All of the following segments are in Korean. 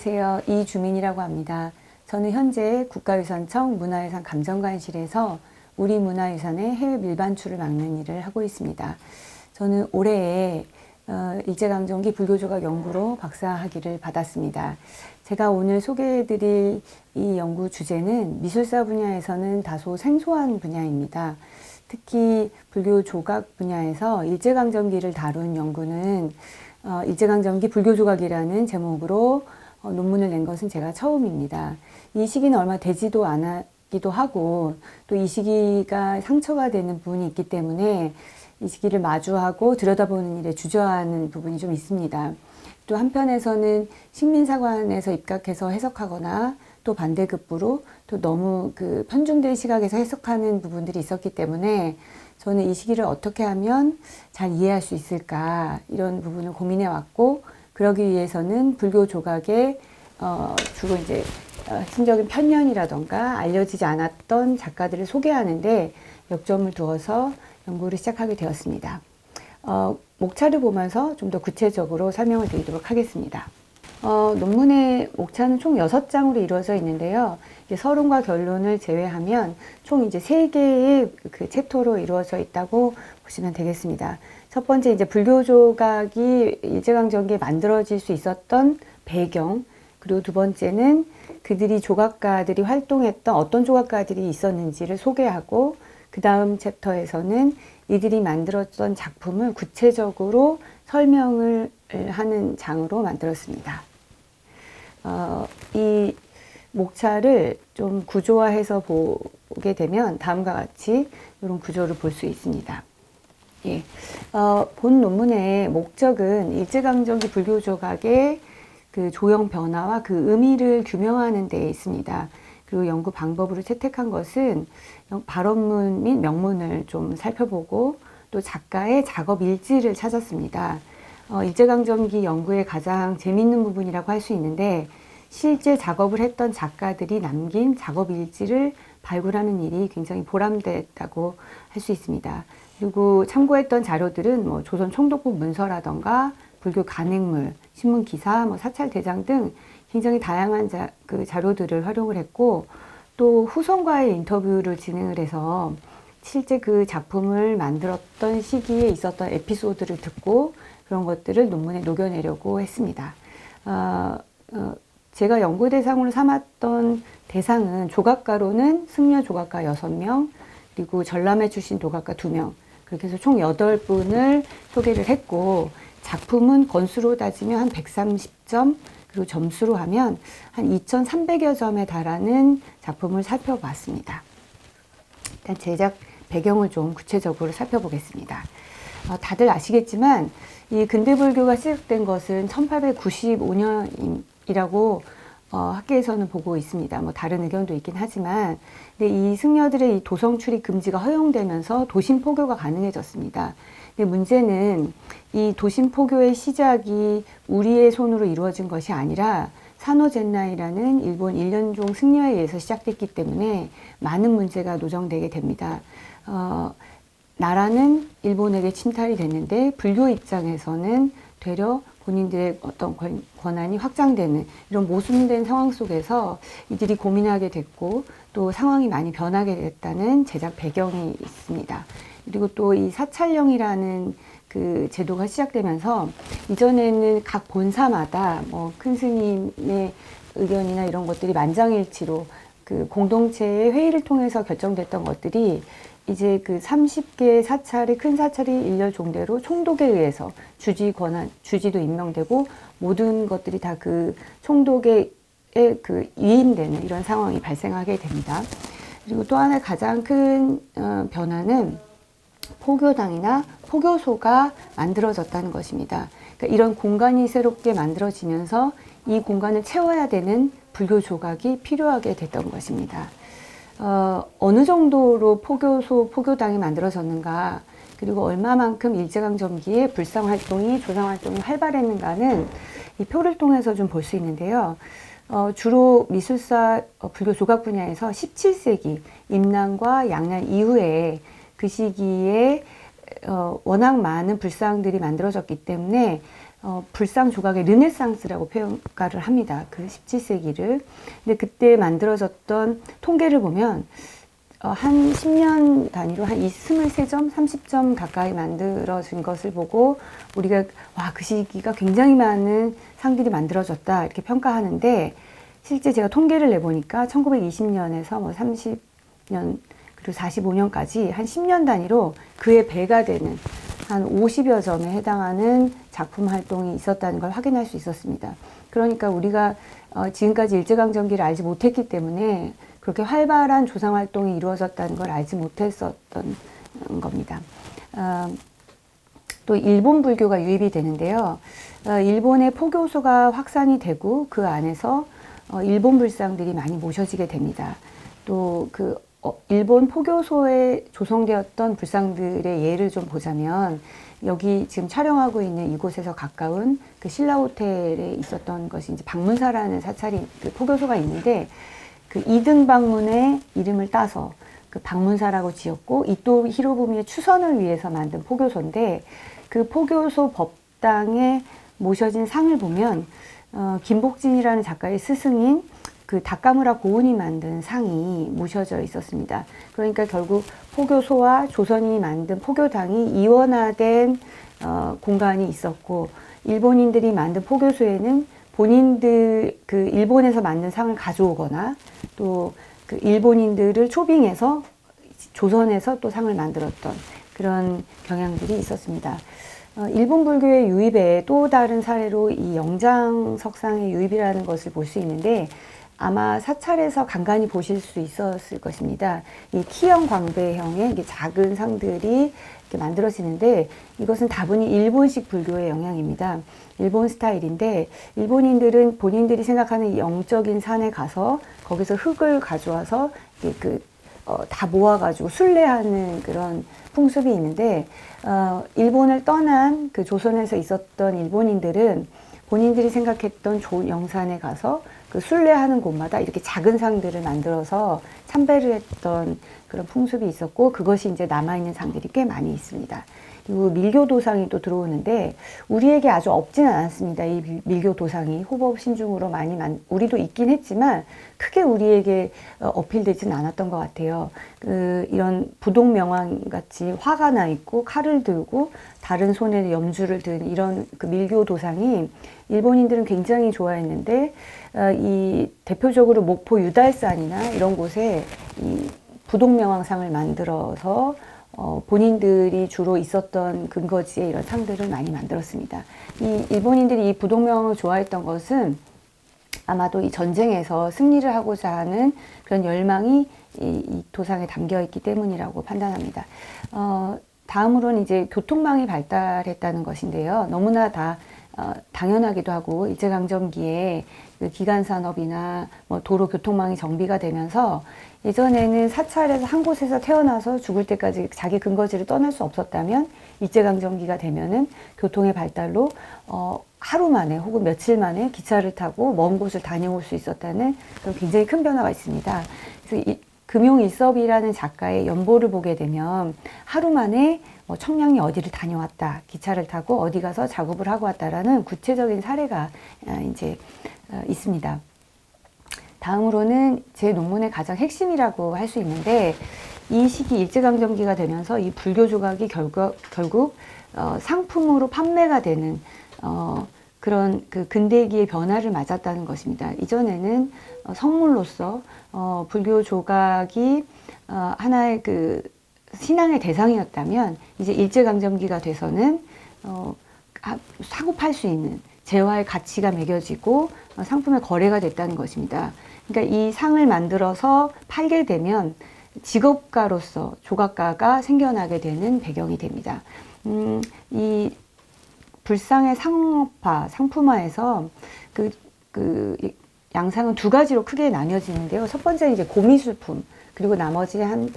안녕하세요. 이주민이라고 합니다. 저는 현재 국가유산청 문화유산 감정관실에서 우리 문화유산의 해외 밀반출을 막는 일을 하고 있습니다. 저는 올해에 일제강점기 불교조각 연구로 박사학위를 받았습니다. 제가 오늘 소개해드릴 이 연구 주제는 미술사 분야에서는 다소 생소한 분야입니다. 특히 불교 조각 분야에서 일제강점기를 다룬 연구는 일제강점기 불교조각이라는 제목으로 논문을 낸 것은 제가 처음입니다. 이 시기는 얼마 되지도 않았기도 하고 또 이 시기가 상처가 되는 부분이 있기 때문에 이 시기를 마주하고 들여다보는 일에 주저하는 부분이 좀 있습니다. 또 한편에서는 식민사관에서 입각해서 해석하거나 또 반대급부로 또 너무 편중된 시각에서 해석하는 부분들이 있었기 때문에 저는 이 시기를 어떻게 하면 잘 이해할 수 있을까 이런 부분을 고민해 왔고, 그러기 위해서는 불교 조각의 주로 이제 핵심적인 편년이라던가 알려지지 않았던 작가들을 소개하는데 역점을 두어서 연구를 시작하게 되었습니다. 목차를 보면서 좀 더 구체적으로 설명을 드리도록 하겠습니다. 논문의 목차는 총 6장으로 이루어져 있는데요. 서론과 결론을 제외하면 총 이제 3개의 챕터로 이루어져 있다고 보시면 되겠습니다. 첫 번째 이제 불교 조각이 일제강점기에 만들어질 수 있었던 배경, 그리고 두 번째는 그들이 조각가들이 활동했던 어떤 조각가들이 있었는지를 소개하고, 그 다음 챕터에서는 이들이 만들었던 작품을 구체적으로 설명을 하는 장으로 만들었습니다. 이 목차를 좀 구조화해서 보게 되면 다음과 같이 이런 구조를 볼 수 있습니다. 예. 본 논문의 목적은 일제강점기 불교 조각의 조형 변화와 그 의미를 규명하는 데 있습니다. 그리고 연구 방법으로 채택한 것은 발원문 및 명문을 좀 살펴보고 또 작가의 작업 일지를 찾았습니다. 일제강점기 연구의 가장 재미있는 부분이라고 할 수 있는데, 실제 작업을 했던 작가들이 남긴 작업 일지를 발굴하는 일이 굉장히 보람됐다고 할 수 있습니다. 그리고 참고했던 자료들은 조선 총독부 문서라던가 불교 간행물, 신문 기사, 사찰 대장 등 굉장히 다양한 자료들을 활용을 했고, 또 후손과의 인터뷰를 진행을 해서 실제 그 작품을 만들었던 시기에 있었던 에피소드를 듣고 그런 것들을 논문에 녹여내려고 했습니다. 제가 연구 대상으로 삼았던 대상은 조각가로는 승려 조각가 6명, 그리고 전람회 출신 조각가 2명, 그렇게 해서 총 8분을 소개를 했고, 작품은 건수로 따지면 한 130점, 그리고 점수로 하면 한 2,300여 점에 달하는 작품을 살펴봤습니다. 일단 제작 배경을 좀 구체적으로 살펴보겠습니다. 다들 아시겠지만 이 근대불교가 시작된 것은 1895년이라고 학계에서는 보고 있습니다. 다른 의견도 있긴 하지만, 근데 이 승려들의 이 도성 출입 금지가 허용되면서 도심 포교가 가능해졌습니다. 근데 문제는 이 도심 포교의 시작이 우리의 손으로 이루어진 것이 아니라 산호젠나이라는 일본 일련종 승려에 의해서 시작됐기 때문에 많은 문제가 노정되게 됩니다. 나라는 일본에게 침탈이 됐는데 불교 입장에서는 되려 본인들의 어떤 권한이 확장되는 이런 모순된 상황 속에서 이들이 고민하게 됐고, 또 상황이 많이 변하게 됐다는 제작 배경이 있습니다. 그리고 또 이 사찰령이라는 제도가 시작되면서 이전에는 각 본사마다 큰 스님의 의견이나 이런 것들이 만장일치로 공동체의 회의를 통해서 결정됐던 것들이 이제 30개의 사찰이, 큰 사찰이 일렬 종대로 총독에 의해서 주지도 임명되고 모든 것들이 다 총독에 위임되는 이런 상황이 발생하게 됩니다. 그리고 또 하나의 가장 큰 변화는 포교당이나 포교소가 만들어졌다는 것입니다. 그러니까 이런 공간이 새롭게 만들어지면서 이 공간을 채워야 되는 불교 조각이 필요하게 됐던 것입니다. 어느 정도로 포교소, 포교당이 만들어졌는가, 그리고 얼마만큼 일제강점기에 불상활동이, 조상활동이 활발했는가는 이 표를 통해서 좀 볼 수 있는데요. 주로 미술사 불교 조각 분야에서 17세기 임난과 양난 이후에 그 시기에 워낙 많은 불상들이 만들어졌기 때문에 불상 조각의 르네상스라고 평가를 합니다. 그 17세기를. 근데 그때 만들어졌던 통계를 보면 한 10년 단위로 한 23점, 30점 가까이 만들어진 것을 보고 우리가 와, 그 시기가 굉장히 많은 상들이 만들어졌다 이렇게 평가하는데, 실제 제가 통계를 내보니까 1920년에서 뭐 30년 그리고 45년까지 한 10년 단위로 그의 배가 되는 한 50여 점에 해당하는 작품 활동이 있었다는 걸 확인할 수 있었습니다. 그러니까 우리가 지금까지 일제강점기를 알지 못했기 때문에 그렇게 활발한 조상 활동이 이루어졌다는 걸 알지 못했었던 겁니다. 또 일본 불교가 유입이 되는데요. 일본의 포교소가 확산이 되고 그 안에서 일본 불상들이 많이 모셔지게 됩니다. 또 일본 포교소에 조성되었던 불상들의 예를 좀 보자면, 여기 지금 촬영하고 있는 이곳에서 가까운 그 신라 호텔에 있었던 것이 이제 방문사라는 사찰이 그 포교소가 있는데, 그 2등 방문의 이름을 따서 그 방문사라고 지었고, 이토 히로부미의 추선을 위해서 만든 포교소인데, 그 포교소 법당에 모셔진 상을 보면 김복진이라는 작가의 스승인 그 다카무라 고운이 만든 상이 모셔져 있었습니다. 그러니까 결국 포교소와 조선인이 만든 포교당이 이원화된 공간이 있었고, 일본인들이 만든 포교소에는 본인들 그 일본에서 만든 상을 가져오거나 또 그 일본인들을 초빙해서 조선에서 또 상을 만들었던 그런 경향들이 있었습니다. 일본 불교의 유입의 또 다른 사례로 이 영장석상의 유입이라는 것을 볼 수 있는데, 아마 사찰에서 간간히 보실 수 있었을 것입니다. 이 T형 광배형의 작은 상들이 이렇게 만들어지는데, 이것은 다분히 일본식 불교의 영향입니다. 일본 스타일인데, 일본인들은 본인들이 생각하는 영적인 산에 가서 거기서 흙을 가져와서 다 모아가지고 순례하는 그런 풍습이 있는데, 일본을 떠난 그 조선에서 있었던 일본인들은 본인들이 생각했던 좋은 영산에 가서 그 순례하는 곳마다 이렇게 작은 상들을 만들어서 참배를 했던 그런 풍습이 있었고, 그것이 이제 남아있는 상들이 꽤 많이 있습니다. 그리고 밀교 도상이 또 들어오는데, 우리에게 아주 없진 않았습니다. 이 밀교 도상이 호법 신중으로 많이 우리도 있긴 했지만 크게 우리에게 어필되진 않았던 것 같아요. 이런 부동명왕 같이 화가 나 있고 칼을 들고 다른 손에 염주를 든 이런 그 밀교 도상이 일본인들은 굉장히 좋아했는데, 이 대표적으로 목포 유달산이나 이런 곳에 이 부동명왕상을 만들어서 본인들이 주로 있었던 근거지에 이런 상들을 많이 만들었습니다. 이 일본인들이 이 부동명왕을 좋아했던 것은 아마도 이 전쟁에서 승리를 하고자 하는 그런 열망이 이 도상에 담겨 있기 때문이라고 판단합니다. 다음으로는 이제 교통망이 발달했다는 것인데요. 너무나 다 당연하기도 하고, 일제강점기에 그 기간산업이나 뭐 도로 교통망이 정비가 되면서, 예전에는 사찰에서 한 곳에서 태어나서 죽을 때까지 자기 근거지를 떠날 수 없었다면, 일제강점기가 되면은 교통의 발달로 하루 만에 혹은 며칠 만에 기차를 타고 먼 곳을 다녀올 수 있었다는 그런 굉장히 큰 변화가 있습니다. 그래서 금용일섭이라는 작가의 연보를 보게 되면 하루 만에 청량리 어디를 다녀왔다, 기차를 타고 어디 가서 작업을 하고 왔다라는 구체적인 사례가 이제 있습니다. 다음으로는 제 논문의 가장 핵심이라고 할 수 있는데, 이 시기 일제강점기가 되면서 이 불교 조각이 결국 상품으로 판매가 되는 그런 그 근대기의 변화를 맞았다는 것입니다. 이전에는 선물로서 불교 조각이 하나의 그 신앙의 대상이었다면, 이제 일제강점기가 돼서는 사고 팔 수 있는 재화의 가치가 매겨지고 상품의 거래가 됐다는 것입니다. 그러니까 이 상을 만들어서 팔게 되면 직업가로서 조각가가 생겨나게 되는 배경이 됩니다. 이 불상의 상업화, 상품화에서 그 양상은 두 가지로 크게 나뉘어지는데요. 첫 번째는 이제 고미술품, 그리고 나머지 한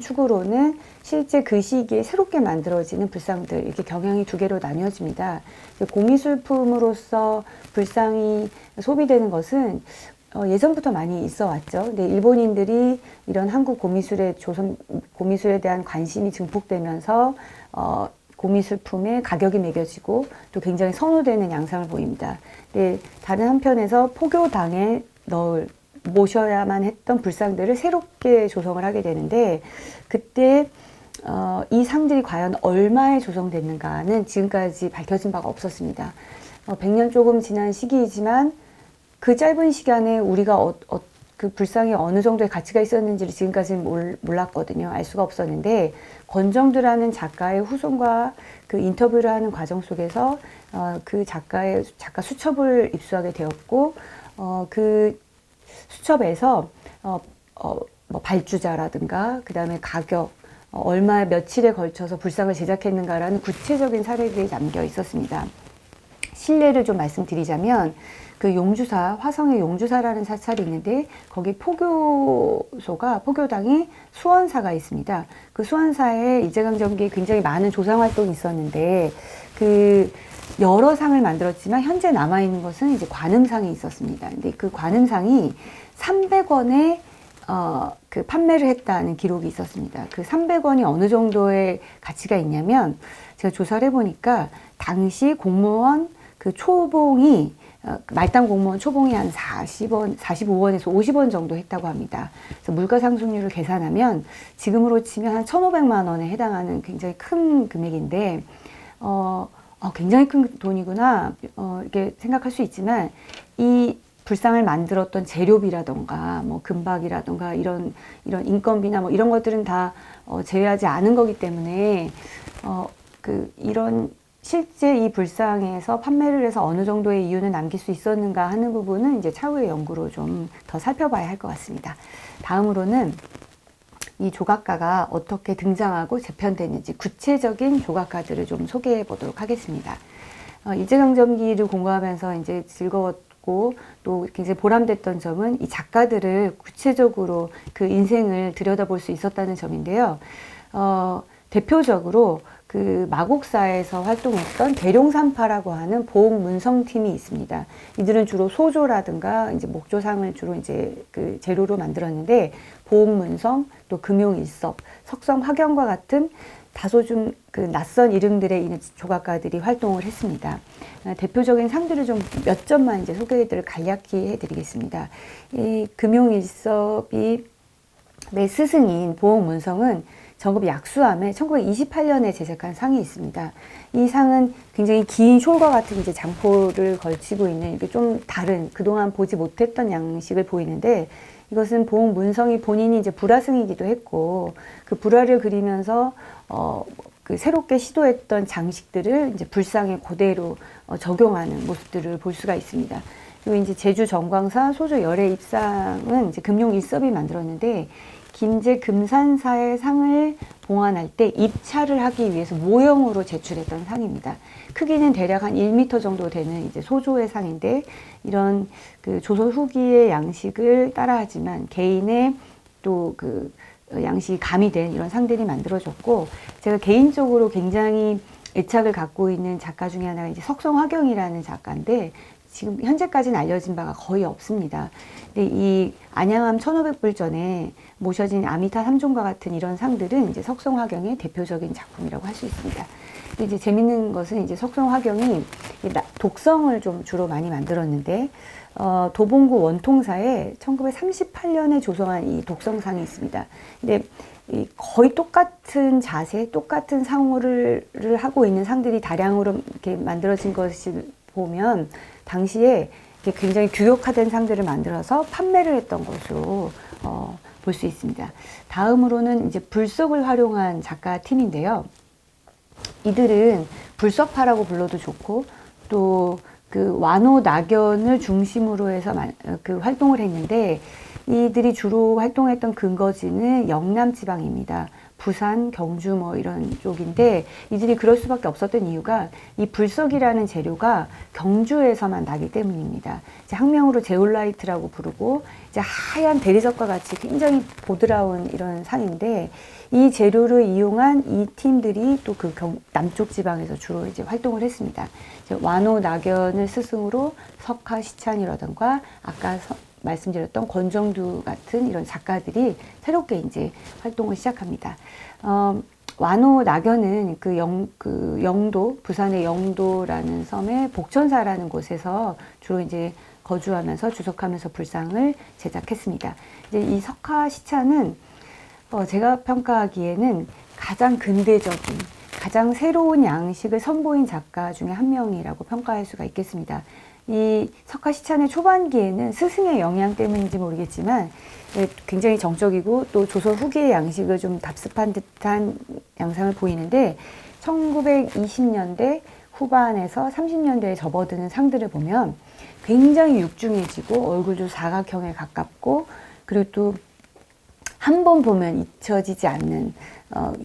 축으로는 실제 그 시기에 새롭게 만들어지는 불상들, 이렇게 경향이 두 개로 나뉘어집니다. 고미술품으로서 불상이 소비되는 것은 예전부터 많이 있어 왔죠. 근데 일본인들이 이런 한국 고미술에 대한 관심이 증폭되면서 고미술품의 가격이 매겨지고 또 굉장히 선호되는 양상을 보입니다. 네, 다른 한편에서 포교당에 모셔야만 했던 불상들을 새롭게 조성을 하게 되는데 그때 이 상들이 과연 얼마에 조성됐는가는 지금까지 밝혀진 바가 없었습니다. 100년 조금 지난 시기이지만 그 짧은 시간에 우리가 그 불상이 어느 정도의 가치가 있었는지를 지금까지는 몰랐거든요. 알 수가 없었는데 권정두라는 작가의 후손과 그 인터뷰를 하는 과정 속에서 그 작가 수첩을 입수하게 되었고 그 수첩에서 뭐 발주자라든가 그 다음에 가격 얼마 며칠에 걸쳐서 불상을 제작했는가라는 구체적인 사례들이 담겨 있었습니다. 실례를 좀 말씀드리자면 그 용주사, 화성의 용주사라는 사찰이 있는데 거기 포교당에 수원사가 있습니다. 그 수원사에 일제강점기에 굉장히 많은 조상활동이 있었는데 그 여러 상을 만들었지만 현재 남아있는 것은 이제 관음상이 있었습니다. 근데 그 관음상이 300원에 그 판매를 했다는 기록이 있었습니다. 그 300원이 어느 정도의 가치가 있냐면 제가 조사를 해보니까 당시 공무원 그 초봉이 말단 공무원 초봉이 한 40원, 45원에서 50원 정도 했다고 합니다. 그래서 물가 상승률을 계산하면 지금으로 치면 한 1,500만 원에 해당하는 굉장히 큰 금액인데 굉장히 큰 돈이구나 이렇게 생각할 수 있지만 이 불상을 만들었던 재료비라던가 뭐 금박이라던가 이런 인건비나 뭐 이런 것들은 다 제외하지 않은 거기 때문에 이런 실제 이 불상에서 판매를 해서 어느 정도의 이윤을 남길 수 있었는가 하는 부분은 이제 차후의 연구로 좀 더 살펴봐야 할 것 같습니다. 다음으로는 이 조각가가 어떻게 등장하고 재편됐는지 구체적인 조각가들을 좀 소개해 보도록 하겠습니다. 일제강점기를 공부하면서 이제 즐거웠고 또 굉장히 보람됐던 점은 이 작가들을 구체적으로 그 인생을 들여다볼 수 있었다는 점인데요. 대표적으로 그 마곡사에서 활동했던 대룡산파라고 하는 보옥문성팀이 있습니다. 이들은 주로 소조라든가 이제 목조상을 주로 이제 그 재료로 만들었는데 보옥문성, 또 금용일섭, 석성화경과 같은 다소 좀 그 낯선 이름들의 이 조각가들이 활동을 했습니다. 대표적인 상들을 좀 몇 점만 이제 소개를 간략히 해드리겠습니다. 이 금용일섭이 내 스승인 보옥문성은 정급 약수암에 1928년에 제작한 상이 있습니다. 이 상은 굉장히 긴 숄과 같은 이제 장포를 걸치고 있는 이렇게 좀 다른 그동안 보지 못했던 양식을 보이는데 이것은 보옥문성이 본인이 이제 불화승이기도 했고 그 불화를 그리면서 그 새롭게 시도했던 장식들을 이제 불상에 그대로 적용하는 모습들을 볼 수가 있습니다. 그리고 이제 제주 정광사 소조 열애 입상은 이제 금용일섭이 만들었는데 김제 금산사의 상을 봉안할 때 입찰을 하기 위해서 모형으로 제출했던 상입니다. 크기는 대략 한 1m 정도 되는 이제 소조의 상인데 이런 그 조선 후기의 양식을 따라하지만 개인의 또 그 양식이 가미된 이런 상들이 만들어졌고 제가 개인적으로 굉장히 애착을 갖고 있는 작가 중에 하나가 이제 석성화경이라는 작가인데 지금 현재까지는 알려진 바가 거의 없습니다. 근데 이 안양암 1500불전에 모셔진 아미타 3종과 같은 이런 상들은 이제 석성화경의 대표적인 작품이라고 할 수 있습니다. 근데 이제 재밌는 것은 이제 석성화경이 독성을 좀 주로 많이 만들었는데 도봉구 원통사에 1938년에 조성한 이 독성상이 있습니다. 근데 거의 똑같은 자세, 똑같은 상호를 하고 있는 상들이 다량으로 이렇게 만들어진 것을 보면 당시에 굉장히 규격화된 상들을 만들어서 판매를 했던 것으로 볼 수 있습니다. 다음으로는 이제 불석을 활용한 작가 팀인데요. 이들은 불석파라고 불러도 좋고 또 그 완호 낙연을 중심으로 해서 그 활동을 했는데 이들이 주로 활동했던 근거지는 영남 지방입니다. 부산, 경주 뭐 이런 쪽인데 이들이 그럴 수밖에 없었던 이유가 이 불석이라는 재료가 경주에서만 나기 때문입니다. 이제 학명으로 제올라이트라고 부르고 이제 하얀 대리석과 같이 굉장히 보드라운 이런 상인데 이 재료를 이용한 이 팀들이 또 그 남쪽 지방에서 주로 이제 활동을 했습니다. 이제 완호 낙연을 스승으로 석하 시찬이라던가 아까 말씀드렸던 권정두 같은 이런 작가들이 새롭게 이제 활동을 시작합니다. 완호 낙연은 그 영도, 부산의 영도라는 섬의 복천사라는 곳에서 주로 이제 거주하면서 주석하면서 불상을 제작했습니다. 이제 이 석화 시차는 제가 평가하기에는 가장 근대적인, 가장 새로운 양식을 선보인 작가 중에 한 명이라고 평가할 수가 있겠습니다. 이 석화시찬의 초반기에는 스승의 영향 때문인지 모르겠지만 굉장히 정적이고 또 조선 후기의 양식을 좀 답습한 듯한 양상을 보이는데 1920년대 후반에서 30년대에 접어드는 상들을 보면 굉장히 육중해지고 얼굴도 사각형에 가깝고 그리고 또 한 번 보면 잊혀지지 않는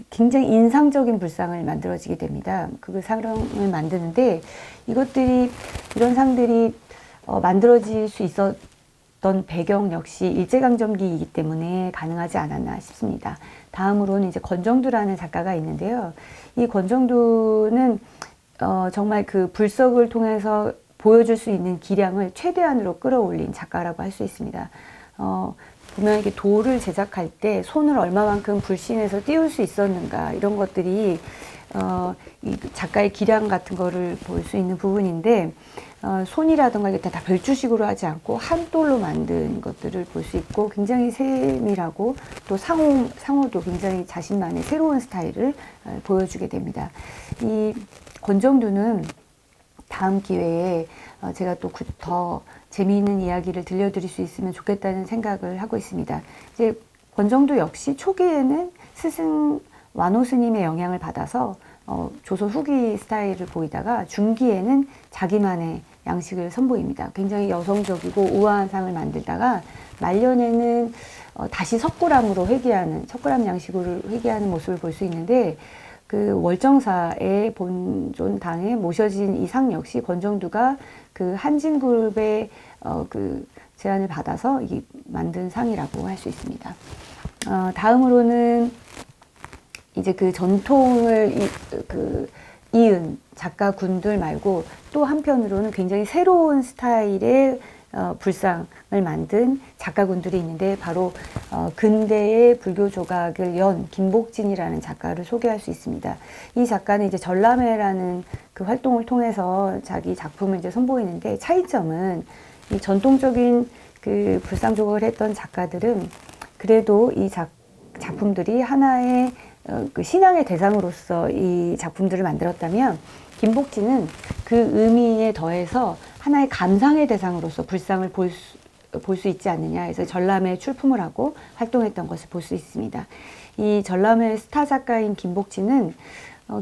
굉장히 인상적인 불상을 만들어지게 됩니다. 그 상을 만드는데 이런 상들이 만들어질 수 있었던 배경 역시 일제강점기이기 때문에 가능하지 않았나 싶습니다. 다음으로는 이제 권정두라는 작가가 있는데요. 이 권정두는 정말 그 불석을 통해서 보여줄 수 있는 기량을 최대한으로 끌어올린 작가라고 할 수 있습니다. 보면 이렇게 돌을 제작할 때 손을 얼마만큼 불신해서 띄울 수 있었는가 이런 것들이 이 작가의 기량 같은 거를 볼 수 있는 부분인데 손이라든가 이게 다 별주식으로 하지 않고 한 돌로 만든 것들을 볼 수 있고 굉장히 세밀하고 또 상호도 굉장히 자신만의 새로운 스타일을 보여주게 됩니다. 이 권정두는 다음 기회에 제가 또 더 재미있는 이야기를 들려드릴 수 있으면 좋겠다는 생각을 하고 있습니다. 이제 권정두 역시 초기에는 스승 완호 스님의 영향을 받아서 조선 후기 스타일을 보이다가 중기에는 자기만의 양식을 선보입니다. 굉장히 여성적이고 우아한 상을 만들다가 말년에는 다시 석굴암으로 석굴암 양식으로 회귀하는 모습을 볼 수 있는데 그 월정사의 본존당에 모셔진 이 상 역시 권정두가 그 한진그룹의 그 제안을 받아서 만든 상이라고 할 수 있습니다. 다음으로는 이제 그 전통을 이은 작가군들 말고 또 한편으로는 굉장히 새로운 스타일의 불상을 만든 작가군들이 있는데 바로 근대의 불교 조각을 연 김복진이라는 작가를 소개할 수 있습니다. 이 작가는 이제 전람회라는 그 활동을 통해서 자기 작품을 이제 선보이는데 차이점은 이 전통적인 그 불상 조각을 했던 작가들은 그래도 이 작품들이 하나의 그 신앙의 대상으로서 이 작품들을 만들었다면 김복진은 그 의미에 더해서 하나의 감상의 대상으로서 불상을 볼 수 있지 않느냐 해서 전람회에 출품을 하고 활동했던 것을 볼 수 있습니다. 이 전람회 스타 작가인 김복진은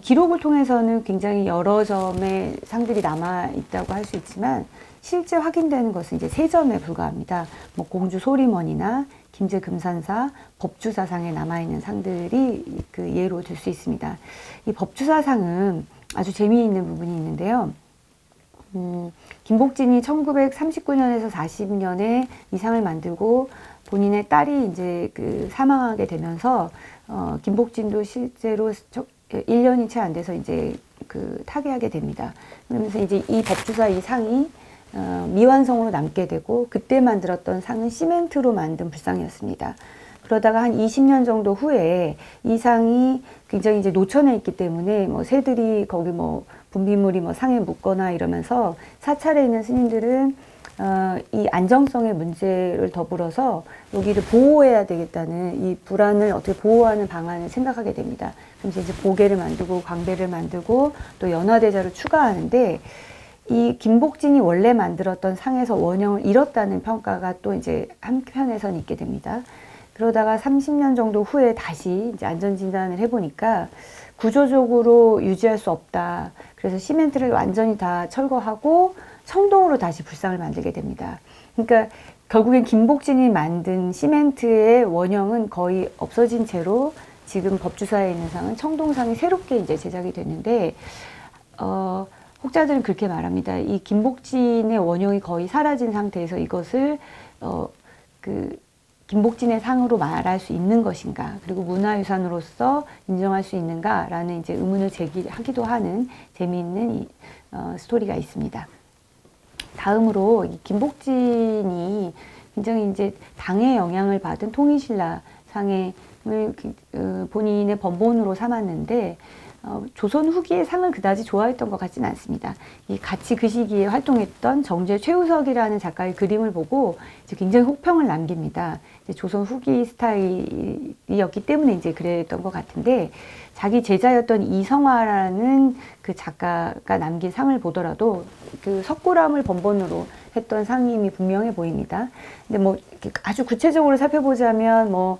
기록을 통해서는 굉장히 여러 점의 상들이 남아 있다고 할 수 있지만 실제 확인되는 것은 이제 3점에 불과합니다. 뭐 공주 소리머니나 김제 금산사, 법주사상에 남아있는 상들이 그 예로 들 수 있습니다. 이 법주사상은 아주 재미있는 부분이 있는데요. 김복진이 1939년에서 40년에 이 상을 만들고 본인의 딸이 이제 그 사망하게 되면서 김복진도 실제로 1년이 채 안 돼서 이제 그 타계하게 됩니다. 그러면서 이제 이 법주사 이 상이 미완성으로 남게 되고 그때 만들었던 상은 시멘트로 만든 불상이었습니다. 그러다가 한 20년 정도 후에 이 상이 굉장히 이제 노천에 있기 때문에 뭐 새들이 거기 뭐 분비물이 뭐 상에 묻거나 이러면서 사찰에 있는 스님들은 이 안정성의 문제를 더불어서 여기를 보호해야 되겠다는 이 불안을 어떻게 보호하는 방안을 생각하게 됩니다. 그래서 이제 보계를 만들고 광배를 만들고 또 연화대자를 추가하는데 이 김복진이 원래 만들었던 상에서 원형을 잃었다는 평가가 또 이제 한편에서는 있게 됩니다. 그러다가 30년 정도 후에 다시 이제 안전진단을 해보니까 구조적으로 유지할 수 없다. 그래서 시멘트를 완전히 다 철거하고 청동으로 다시 불상을 만들게 됩니다. 그러니까 결국엔 김복진이 만든 시멘트의 원형은 거의 없어진 채로 지금 법주사에 있는 상은 청동상이 새롭게 이제 제작이 됐는데, 혹자들은 그렇게 말합니다. 이 김복진의 원형이 거의 사라진 상태에서 이것을 김복진의 상으로 말할 수 있는 것인가, 그리고 문화유산으로서 인정할 수 있는가라는 이제 의문을 제기하기도 하는 재미있는 스토리가 있습니다. 다음으로 이 김복진이 굉장히 이제 당의 영향을 받은 통일신라 상의 본인의 번본으로 삼았는데 조선 후기의 상을 그다지 좋아했던 것 같지는 않습니다. 같이 그 시기에 활동했던 정제 최우석이라는 작가의 그림을 보고 이제 굉장히 혹평을 남깁니다. 이제 조선 후기 스타일이었기 때문에 이제 그랬던 것 같은데, 자기 제자였던 이성화라는 그 작가가 남긴 상을 보더라도 그 석굴암을 번번으로 했던 상임이 분명해 보입니다. 근데 뭐 아주 구체적으로 살펴보자면 뭐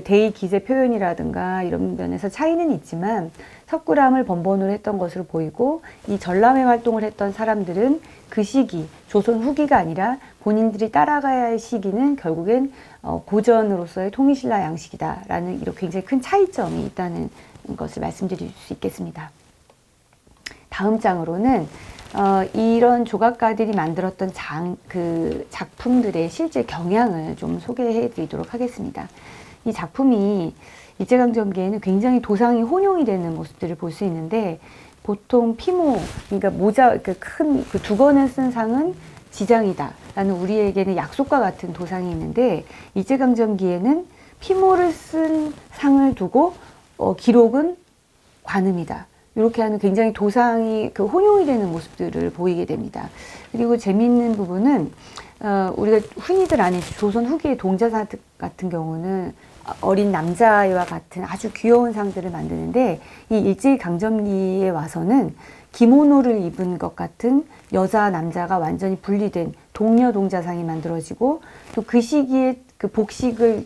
대의 기세 표현이라든가 이런 면에서 차이는 있지만 석굴암을 번번으로 했던 것으로 보이고, 이 전람회 활동을 했던 사람들은 그 시기, 조선 후기가 아니라 본인들이 따라가야 할 시기는 결국엔 고전으로서의 통일신라 양식이다라는 이렇게 굉장히 큰 차이점이 있다는 것을 말씀드릴 수 있겠습니다. 다음 장으로는 이런 조각가들이 만들었던 작품들의 실제 경향을 좀 소개해 드리도록 하겠습니다. 이 작품이 일제강점기에는 굉장히 도상이 혼용이 되는 모습들을 볼 수 있는데, 보통 피모, 그러니까 모자, 큰 그 두건을 쓴 상은 지장이다 라는 우리에게는 약속과 같은 도상이 있는데, 일제강점기에는 피모를 쓴 상을 두고 기록은 관음이다, 이렇게 하는 굉장히 도상이 혼용이 되는 모습들을 보이게 됩니다. 그리고 재미있는 부분은 우리가 흔히들 아는 조선 후기의 동자사 같은 경우는 어린 남자아이와 같은 아주 귀여운 상들을 만드는데, 이 일제강점기에 와서는 기모노를 입은 것 같은 여자 남자가 완전히 분리된 동녀 동자상이 만들어지고, 또 그 시기에 그 복식을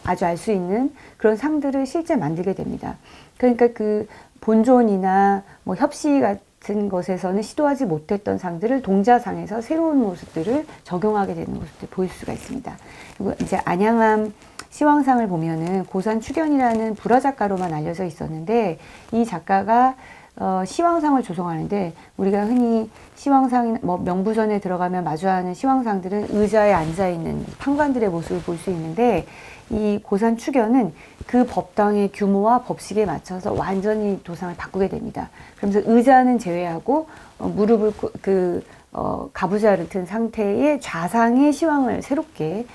아주 알 수 있는 그런 상들을 실제 만들게 됩니다. 그러니까 그 본존이나 뭐 협시 같은 것에서는 시도하지 못했던 상들을 동자상에서 새로운 모습들을 적용하게 되는 모습들 보일 수가 있습니다. 그리고 이제 안양암 시황상을 보면은 고산 출연이라는 불화 작가로만 알려져 있었는데, 이 작가가 시황상을 조성하는데, 우리가 흔히 시황상, 뭐 명부전에 들어가면 마주하는 시황상들은 의자에 앉아 있는 판관들의 모습을 볼 수 있는데, 이 고산 축연은 그 법당의 규모와 법식에 맞춰서 완전히 도상을 바꾸게 됩니다. 그러면서 의자는 제외하고 무릎을 가부좌를 든 상태의 좌상의 시황을 새롭게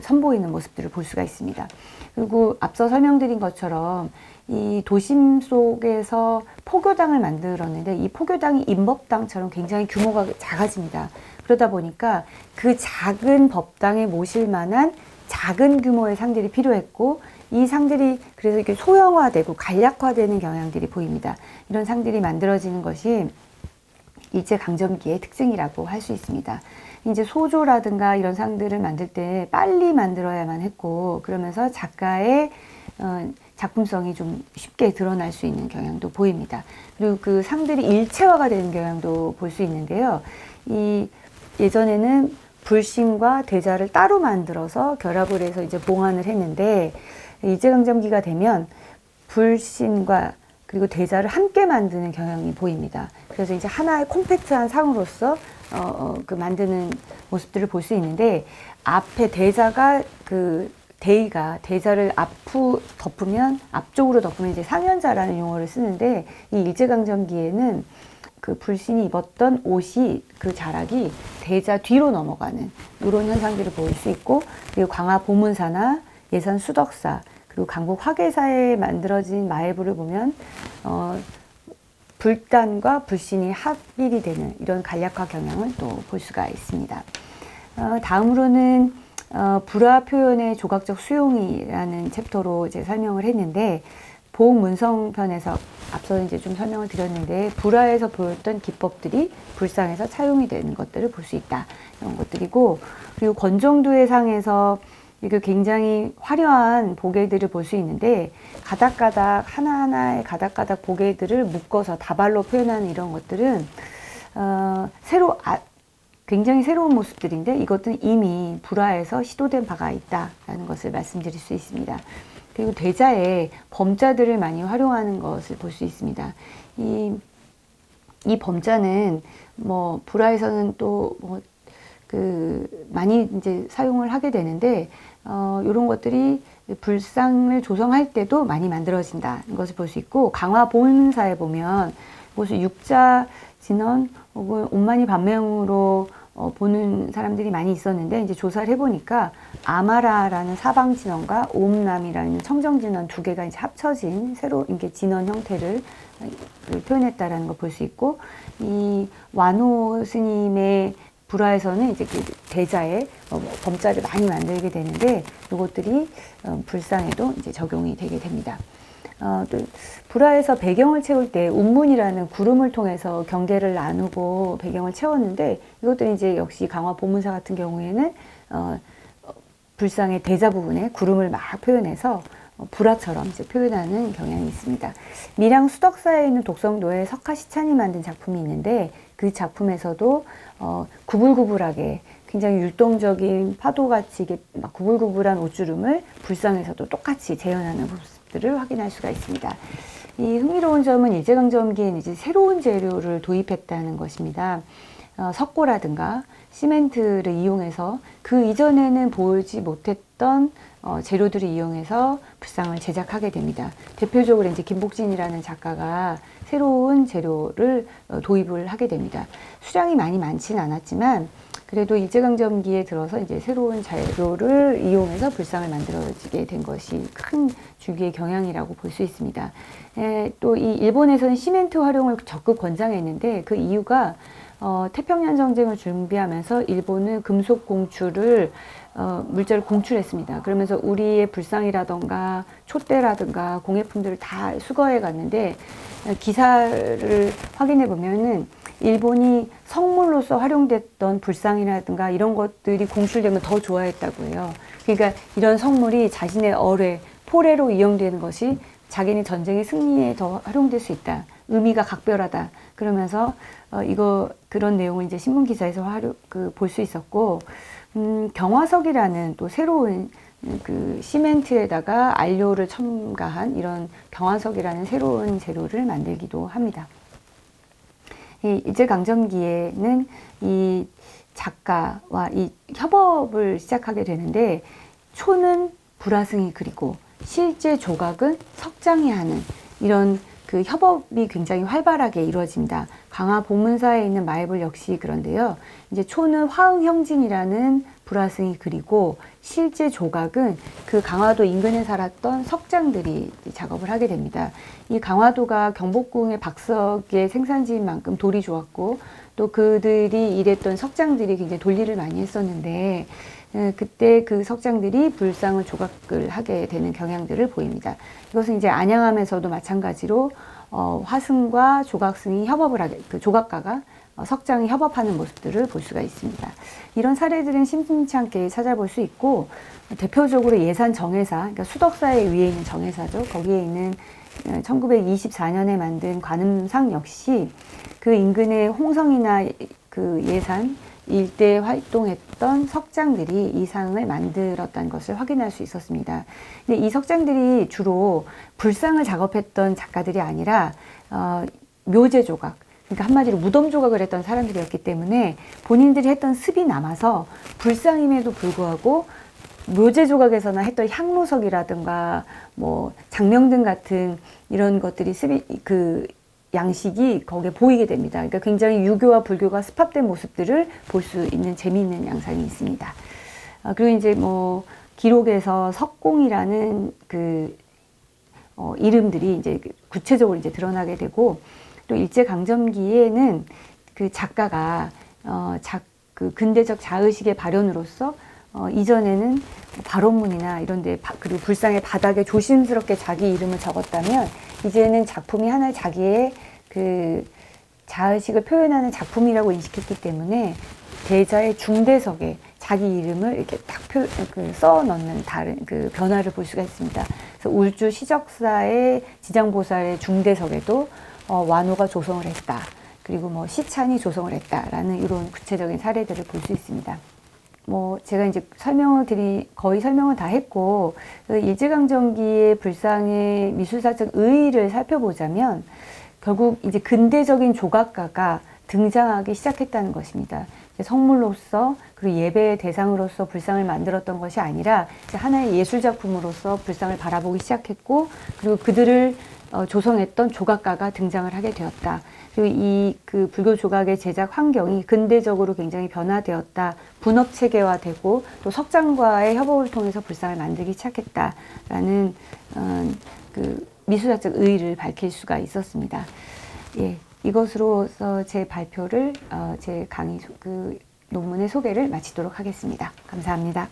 선보이는 모습들을 볼 수가 있습니다. 그리고 앞서 설명드린 것처럼 이 도심 속에서 포교당을 만들었는데, 이 포교당이 임법당처럼 굉장히 규모가 작아집니다. 그러다 보니까 그 작은 법당에 모실 만한 작은 규모의 상들이 필요했고, 이 상들이 그래서 이렇게 소형화되고 간략화되는 경향들이 보입니다. 이런 상들이 만들어지는 것이 일제강점기의 특징이라고 할 수 있습니다. 이제 소조라든가 이런 상들을 만들 때 빨리 만들어야만 했고, 그러면서 작가의 작품성이 좀 쉽게 드러날 수 있는 경향도 보입니다. 그리고 그 상들이 일체화가 되는 경향도 볼 수 있는데요. 예전에는 불신과 대자를 따로 만들어서 결합을 해서 이제 봉안을 했는데, 일제강점기가 되면 불신과 그리고 대자를 함께 만드는 경향이 보입니다. 그래서 이제 하나의 콤팩트한 상으로서 만드는 모습들을 볼 수 있는데, 앞에 대자가 대자를 앞쪽으로 덮으면 이제 상현자라는 용어를 쓰는데, 이 일제강점기에는 그 불신이 입었던 옷이, 그 자락이 대자 뒤로 넘어가는 이런 현상들을 보일 수 있고, 그리고 광화 보문사나 예산 수덕사, 그리고 강북 화계사에 만들어진 마해부를 보면 불단과 불신이 합일이 되는 이런 간략화 경향을 또 볼 수가 있습니다. 다음으로는 불화 표현의 조각적 수용이라는 챕터로 이제 설명을 했는데, 보문성 편에서 앞서 이제 좀 설명을 드렸는데, 불화에서 보였던 기법들이 불상에서 차용이 되는 것들을 볼 수 있다, 이런 것들이고, 그리고 권정두의 상에서 이게 굉장히 화려한 보게들을 볼 수 있는데, 가닥가닥 하나하나의 가닥가닥 보게들을 묶어서 다발로 표현하는 이런 것들은 굉장히 새로운 모습들인데, 이것은 이미 불화에서 시도된 바가 있다라는 것을 말씀드릴 수 있습니다. 그리고 대자에 범자들을 많이 활용하는 것을 볼 수 있습니다. 이 범자는 뭐 불화에서는 또 많이 이제 사용을 하게 되는데, 이런 것들이 불상을 조성할 때도 많이 만들어진다는 것을 볼 수 있고, 강화 보문사에 보면 무슨 육자 진원 혹은 온만이 반명으로 보는 사람들이 많이 있었는데, 이제 조사를 해보니까 아마라라는 사방 진원과 옴남이라는 청정 진원 두 개가 이제 합쳐진 새로 이게 진원 형태를 표현했다라는 걸 볼 수 있고, 이 완호 스님의 불화에서는 이제 그 대자에 범자를 많이 만들게 되는데, 이것들이 불상에도 이제 적용이 되게 됩니다. 또 불화에서 배경을 채울 때 운문이라는 구름을 통해서 경계를 나누고 배경을 채웠는데, 이것도 이제 역시 강화 보문사 같은 경우에는 불상의 대자 부분에 구름을 막 표현해서 불화처럼 이제 표현하는 경향이 있습니다. 밀양 수덕사에 있는 독성도에 석하시찬이 만든 작품이 있는데, 그 작품에서도 구불구불하게 굉장히 율동적인 파도같이 이게 막 구불구불한 옷주름을 불상에서도 똑같이 재현하는 모습들을 확인할 수가 있습니다. 이 흥미로운 점은 일제강점기에는 이제 새로운 재료를 도입했다는 것입니다. 석고라든가 시멘트를 이용해서 그 이전에는 보지 못했던 재료들을 이용해서 불상을 제작하게 됩니다. 대표적으로 이제 김복진이라는 작가가 새로운 재료를 도입을 하게 됩니다. 수량이 많지는 않았지만 그래도 일제강점기에 들어서 이제 새로운 재료를 이용해서 불상을 만들어지게 된 것이 큰 주기의 경향이라고 볼 수 있습니다. 또 이 일본에서는 시멘트 활용을 적극 권장했는데, 그 이유가 태평양 전쟁을 준비하면서 일본은 금속 공출을 물자를 공출했습니다. 그러면서 우리의 불상이라던가 촛대라든가 공예품들을 다 수거해 갔는데, 기사를 확인해 보면은 일본이 성물로서 활용됐던 불상이라든가 이런 것들이 공출되면 더 좋아했다고 해요. 그러니까 이런 성물이 자신의 어뢰, 포뢰로 이용되는 것이 자기네 전쟁의 승리에 더 활용될 수 있다. 의미가 각별하다. 그러면서 그런 내용을 이제 신문 기사에서 볼 수 있었고, 경화석이라는 또 새로운 그 시멘트에다가 안료를 첨가한 이런 경화석이라는 새로운 재료를 만들기도 합니다. 일제강점기에는 이 작가와 이 협업을 시작하게 되는데, 초는 불화승이 그리고 실제 조각은 석장이 하는 이런 그 협업이 굉장히 활발하게 이루어집니다. 강화 보문사에 있는 마애불 역시 그런데요. 이제 초는 화흥형진이라는 불화승이 그리고 실제 조각은 그 강화도 인근에 살았던 석장들이 작업을 하게 됩니다. 이 강화도가 경복궁의 박석의 생산지인 만큼 돌이 좋았고, 또 그들이 일했던 석장들이 굉장히 돌일을 많이 했었는데, 그때 그 석장들이 불상을 조각을 하게 되는 경향들을 보입니다. 이것은 이제 안양함에서도 마찬가지로 화승과 조각승이 협업을 하게, 그 조각가가 석장이 협업하는 모습들을 볼 수가 있습니다. 이런 사례들은 심심치 않게 찾아볼 수 있고, 대표적으로 예산 정회사, 그러니까 수덕사의 위에 있는 정회사죠. 거기에 있는 1924년에 만든 관음상 역시 그 인근의 홍성이나 그 예산 일대에 활동했던 석장들이 이 상을 만들었다는 것을 확인할 수 있었습니다. 근데 이 석장들이 주로 불상을 작업했던 작가들이 아니라 묘제 조각, 그러니까 한마디로 무덤 조각을 했던 사람들이었기 때문에 본인들이 했던 습이 남아서 불상임에도 불구하고 묘제 조각에서나 했던 향로석이라든가 뭐 장명등 같은 이런 것들이 습이 그 양식이 거기에 보이게 됩니다. 그러니까 굉장히 유교와 불교가 습합된 모습들을 볼 수 있는 재미있는 양상이 있습니다. 그리고 이제 뭐 기록에서 석공이라는 그 이름들이 이제 구체적으로 이제 드러나게 되고, 또 일제강점기에는 그 작가가 그 근대적 자의식의 발현으로서 이전에는 발원문이나 이런데 그리고 불상의 바닥에 조심스럽게 자기 이름을 적었다면, 이제는 작품이 하나의 자기의 그 자의식을 표현하는 작품이라고 인식했기 때문에 대자의 중대석에 자기 이름을 이렇게 딱 써 넣는 다른 그 변화를 볼 수가 있습니다. 그래서 울주 시적사의 지장보살의 중대석에도 완호가 조성을 했다. 그리고 뭐 시찬이 조성을 했다라는 이런 구체적인 사례들을 볼 수 있습니다. 뭐 제가 이제 거의 설명을 다 했고, 일제강점기의 불상의 미술사적 의의를 살펴보자면 결국 이제 근대적인 조각가가 등장하기 시작했다는 것입니다. 성물로서 그리고 예배의 대상으로서 불상을 만들었던 것이 아니라 이제 하나의 예술작품으로서 불상을 바라보기 시작했고, 그리고 그들을 조성했던 조각가가 등장을 하게 되었다. 그리고 이 그 불교 조각의 제작 환경이 근대적으로 굉장히 변화되었다. 분업 체계화되고 또 석장과의 협업을 통해서 불상을 만들기 시작했다라는 그 미술사적 의의를 밝힐 수가 있었습니다. 예, 이것으로서 제 발표를 제 강의 그 논문의 소개를 마치도록 하겠습니다. 감사합니다.